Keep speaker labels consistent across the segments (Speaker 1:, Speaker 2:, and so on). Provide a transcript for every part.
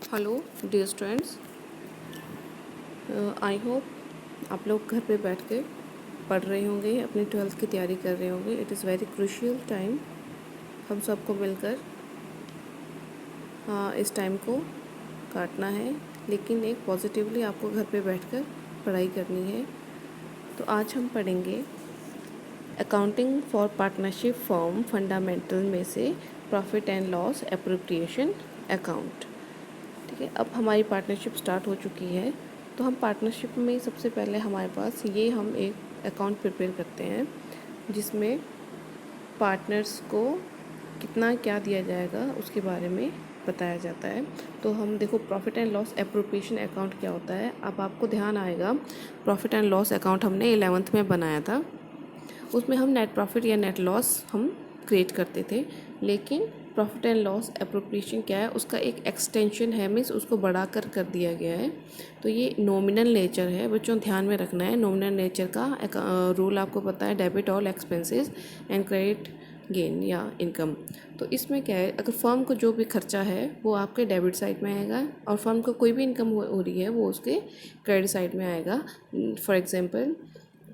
Speaker 1: Hello dear students, I hope आप लोग घर पे बैठ के पढ़ रहे होंगे, अपनी ट्वेल्थ की तैयारी कर रहे होंगे। It is very crucial time. हम सबको मिलकर इस टाइम को काटना है, लेकिन एक पॉजिटिवली आपको घर पे बैठकर पढ़ाई करनी है। तो आज हम पढ़ेंगे accounting for partnership form fundamental में से profit and loss appropriation account. ठीक है, अब हमारी पार्टनरशिप स्टार्ट हो चुकी है। तो हम पार्टनरशिप में सबसे पहले हमारे पास हम एक अकाउंट प्रिपेयर करते हैं जिसमें पार्टनर्स को कितना क्या दिया जाएगा उसके बारे में बताया जाता है। तो हम देखो, profit and loss appropriation account क्या होता है। अब आपको ध्यान आएगा, प्रॉफिट एंड लॉस अकाउंट हमने 11th में बनाया था। उसमें हम नेट प्रॉफिट या नेट लॉस हम क्रिएट करते थे, लेकिन प्रॉफिट एंड लॉस एप्रोप्रिएशन क्या है, उसका एक एक्सटेंशन है, मीन्स उसको बढ़ाकर कर दिया गया है। तो ये नॉमिनल नेचर है, बच्चों ध्यान में रखना है। नॉमिनल नेचर का रूल आपको पता है, debit all expenses and credit gain या इनकम। तो इसमें क्या है, अगर फर्म को जो भी खर्चा है वो आपके डेबिट साइड में आएगा, और फर्म को कोई भी इनकम हो रही है वो उसके क्रेडिट साइड में आएगा। फॉर एग्जांपल,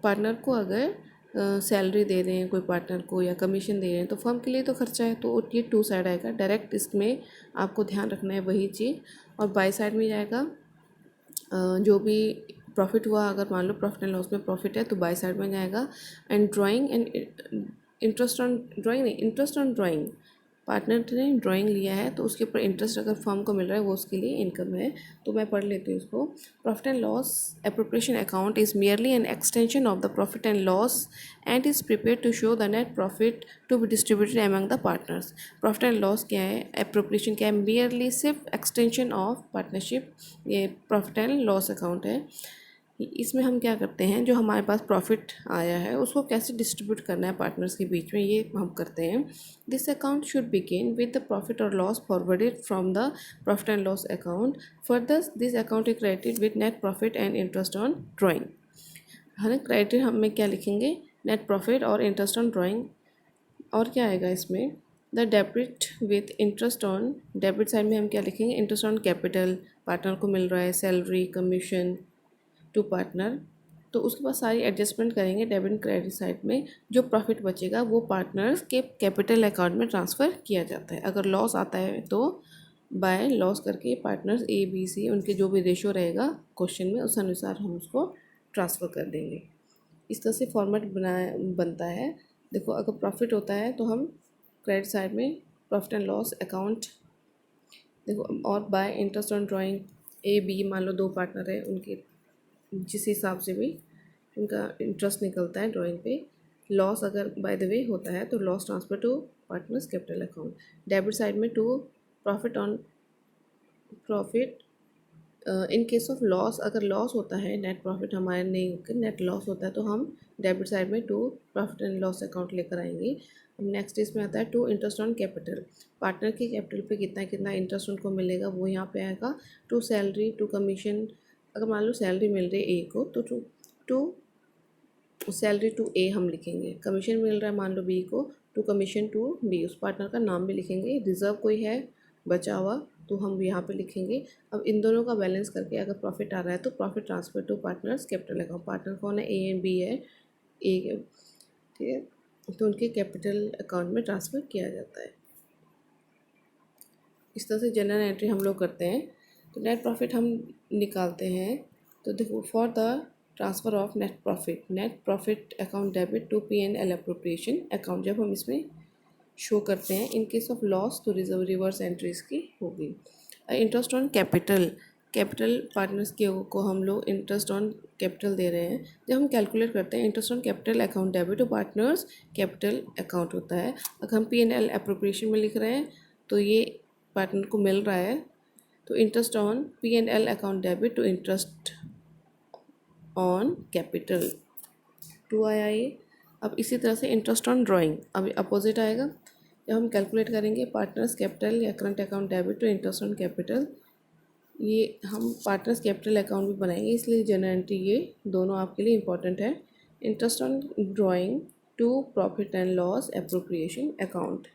Speaker 1: पार्टनर को अगर सैलरी दे रहे हैं कोई पार्टनर को या कमीशन दे रहे हैं, तो फर्म के लिए तो खर्चा है, तो ये टू साइड आएगा डायरेक्ट। इसमें आपको ध्यान रखना है वही चीज़। और बाई साइड में जाएगा जो भी प्रॉफिट हुआ, अगर मान लो प्रॉफिट एंड लॉस में प्रॉफिट है तो बाई साइड में जाएगा। And drawing and interest on drawing, नहीं, इंटरेस्ट ऑन ड्राइंग, पार्टनर ने ड्राइंग लिया है तो उसके ऊपर इंटरेस्ट अगर फर्म को मिल रहा है वो उसके लिए इनकम है। तो मैं पढ़ लेती हूँ इसको। Profit and loss appropriation account is merely an extension of the profit and loss and is prepare to show the net profit to be distributed among the partners. Profit and loss क्या है, appropriation क्या है, merely सिर्फ extension of partnership, ये profit and loss account है। इसमें हम क्या करते हैं, जो हमारे पास प्रॉफिट आया है उसको कैसे डिस्ट्रीब्यूट करना है पार्टनर्स के बीच में, ये हम करते हैं। This account should begin with the profit और loss forwarded from the profit and loss account. Further this account is credited with net profit and interest on drawing. है क्रेडिट हम क्या लिखेंगे, नेट प्रॉफिट और इंटरेस्ट ऑन ड्राइंग। और क्या आएगा इसमें, the debit with interest on, debit side में हम क्या लिखेंगे, इंटरेस्ट ऑन कैपिटल, पार्टनर को मिल रहा है सैलरी कमीशन टू पार्टनर। तो उसके बाद सारी एडजस्टमेंट करेंगे डेबिट क्रेडिट साइड में। जो प्रॉफिट बचेगा वो पार्टनर्स के कैपिटल अकाउंट में ट्रांसफ़र किया जाता है। अगर लॉस आता है तो बाय लॉस करके पार्टनर्स ए बी सी, उनके जो भी रेशो रहेगा क्वेश्चन में उस अनुसार हम उसको ट्रांसफ़र कर देंगे। इस तरह से फॉर्मेट बनता है। देखो, अगर प्रॉफिट होता है तो हम क्रेडिट साइड में प्रॉफिट एंड लॉस अकाउंट, देखो, और by interest on drawing A B, मान लो दो पार्टनर है, उनके जिस हिसाब से भी उनका इंटरेस्ट निकलता है ड्राइंग पे। लॉस अगर बाय द वे होता है तो loss transfer to partners capital account. Debit side में to profit on profit. In case of loss, अगर लॉस होता है, नेट प्रॉफिट हमारे नहीं होकर नेट लॉस होता है, तो हम डेबिट साइड में to profit and loss account लेकर आएंगे। अब नेक्स्ट इसमें आता है to interest on capital, partner के कैपिटल पे कितना कितना इंटरेस्ट उनको मिलेगा वो यहाँ पे आएगा। टू सैलरी टू कमीशन, अगर मान लो सैलरी मिल रही है ए को तो टू सैलरी टू ए हम लिखेंगे। कमीशन मिल रहा है मान लो बी को, टू कमीशन टू बी, उस पार्टनर का नाम भी लिखेंगे। रिजर्व कोई है बचा हुआ तो हम यहाँ पे लिखेंगे। अब इन दोनों का बैलेंस करके अगर प्रॉफिट आ रहा है तो profit transfer to partners capital account. Partner कौन है, ए एंड बी है, ए, ठीक है, तो उनके कैपिटल अकाउंट में ट्रांसफ़र किया जाता है। इस तरह से जनरल एंट्री हम लोग करते हैं। तो नेट प्रॉफिट हम निकालते हैं। तो देखो, for the transfer of net profit account debit to P and L appropriation account, जब हम इसमें शो करते हैं, इन केस ऑफ लॉस तो रिवर्स एंट्री इसकी होगी। Interest on capital, capital partners के को हम लोग इंटरेस्ट ऑन कैपिटल दे रहे हैं। जब हम कैलकुलेट करते हैं interest on capital account debit तो पार्टनर्स कैपिटल अकाउंट होता है। अगर हम पी एंड एल अप्रोप्रिएशन में लिख रहे हैं तो ये पार्टनर को मिल रहा है, तो interest on P and L account debit to interest on capital, to आया ये। अब इसी तरह से इंटरेस्ट ऑन ड्राइंग अभी अपोजिट आएगा। जब हम कैलकुलेट करेंगे पार्टनर्स कैपिटल या current account debit to interest on capital, ये हम पार्टनर्स कैपिटल अकाउंट भी बनाएंगे, इसलिए जनरल एंट्री ये दोनों आपके लिए इंपॉर्टेंट है। Interest on drawing to profit and loss appropriation account.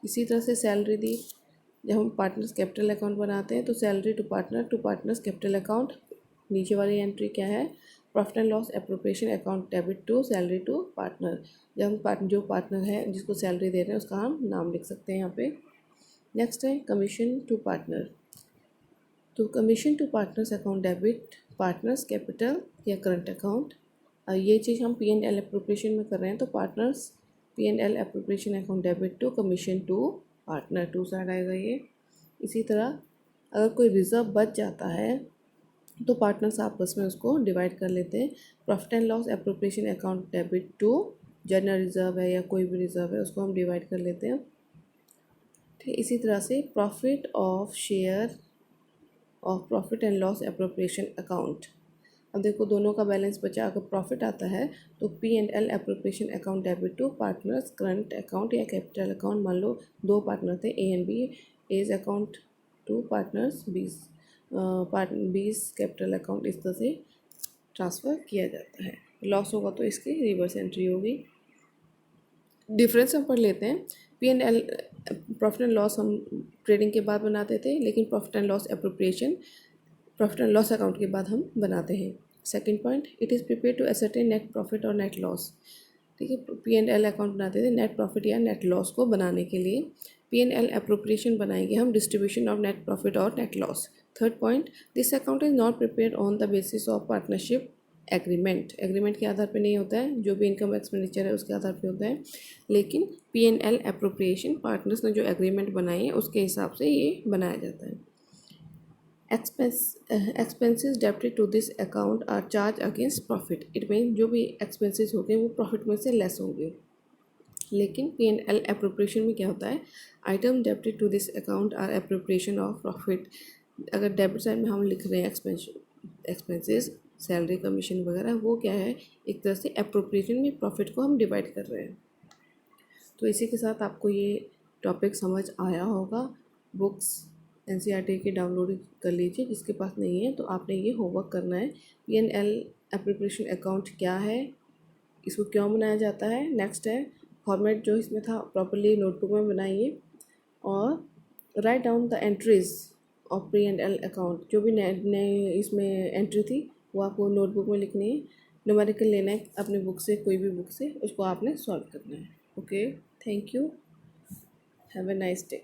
Speaker 1: इसी तरह से सैलरी दी, जब हम पार्टनर्स कैपिटल अकाउंट बनाते हैं तो salary to partners capital account, नीचे वाली एंट्री क्या है, profit and loss appropriation account debit to salary to partner. जब हम जो पार्टनर है जिसको सैलरी दे रहे हैं उसका हम नाम लिख सकते हैं यहाँ पे। नेक्स्ट है कमीशन टू पार्टनर, तो commission to partners account debit partners capital या करंट अकाउंट। ये चीज़ हम P&L एप्रोप्रिएशन में कर रहे हैं तो partners P&L appropriation account debit to commission to partner, to side आएगा ये। इसी तरह अगर कोई रिज़र्व बच जाता है तो पार्टनर्स आपस में उसको डिवाइड कर लेते हैं। Profit and loss appropriation account debit to general reserve है या कोई भी रिज़र्व है उसको हम डिवाइड कर लेते हैं। ठीक, इसी तरह से profit of share of profit and loss appropriation account. अब देखो दोनों का बैलेंस बचा, अगर प्रॉफिट आता है तो P&L appropriation account debit to partners current account या कैपिटल अकाउंट। मान लो दो पार्टनर थे A and B, as account to partners बीस कैपिटल अकाउंट, इस तरह से ट्रांसफ़र किया जाता है। लॉस होगा तो इसकी रिवर्स एंट्री होगी। डिफरेंस हम पढ़ लेते हैं। P&L प्रॉफिट एंड लॉस हम ट्रेडिंग के बाद बनाते थे, लेकिन profit and loss appropriation profit and loss account के बाद हम बनाते हैं। Second point, it is prepare to ascertain net profit और नेट लॉस। ठीक है, P&L अकाउंट बनाते थे नेट प्रॉफिट या नेट लॉस को बनाने के लिए। P&L एप्रोप्रिएशन बनाएंगे हम डिस्ट्रीब्यूशन ऑफ नेट प्रॉफिट और net loss. Third point, this account is not prepared on the basis of partnership agreement के आधार पे नहीं होता है, जो भी इनकम एक्सपेंडिचर है उसके आधार पे होता है, लेकिन P&L एप्रोप्रिएशन पार्टनर्स ने जो एग्रीमेंट बनाए हैं उसके हिसाब से ये बनाया जाता है। Expenses debited to this account are charge against profit. It mean जो भी एक्सपेंसेस होंगे वो प्रॉफिट में से लेस होंगे। लेकिन P&L एप्रोप्रिएशन में क्या होता है, item debited to this account are appropriation of profit. अगर डेबिट साइड में हम लिख रहे हैं एक्सपेंसेस सैलरी कमीशन वगैरह, वो क्या है, एक तरह से एप्रोप्रिएशन में प्रॉफिट को हम डिवाइड कर रहे हैं। तो इसी के साथ आपको ये टॉपिक समझ आया होगा। बुक्स NCERT की डाउनलोड कर लीजिए, जिसके पास नहीं है तो आपने ये होमवर्क करना है। P&L एप्रोप्रिएशन अकाउंट क्या है, इसको क्यों बनाया जाता है। नेक्स्ट है फॉर्मेट जो इसमें था प्रॉपर्ली नोटबुक में बनाइए, और write down the entries of P&L account. जो भी नए इसमें एंट्री थी वो आपको नोटबुक में लिखनी है। न्यूमेरिकल लेना है अपनी बुक से, कोई भी बुक से, उसको आपने सॉल्व करना है। Okay, thank you, have a nice day.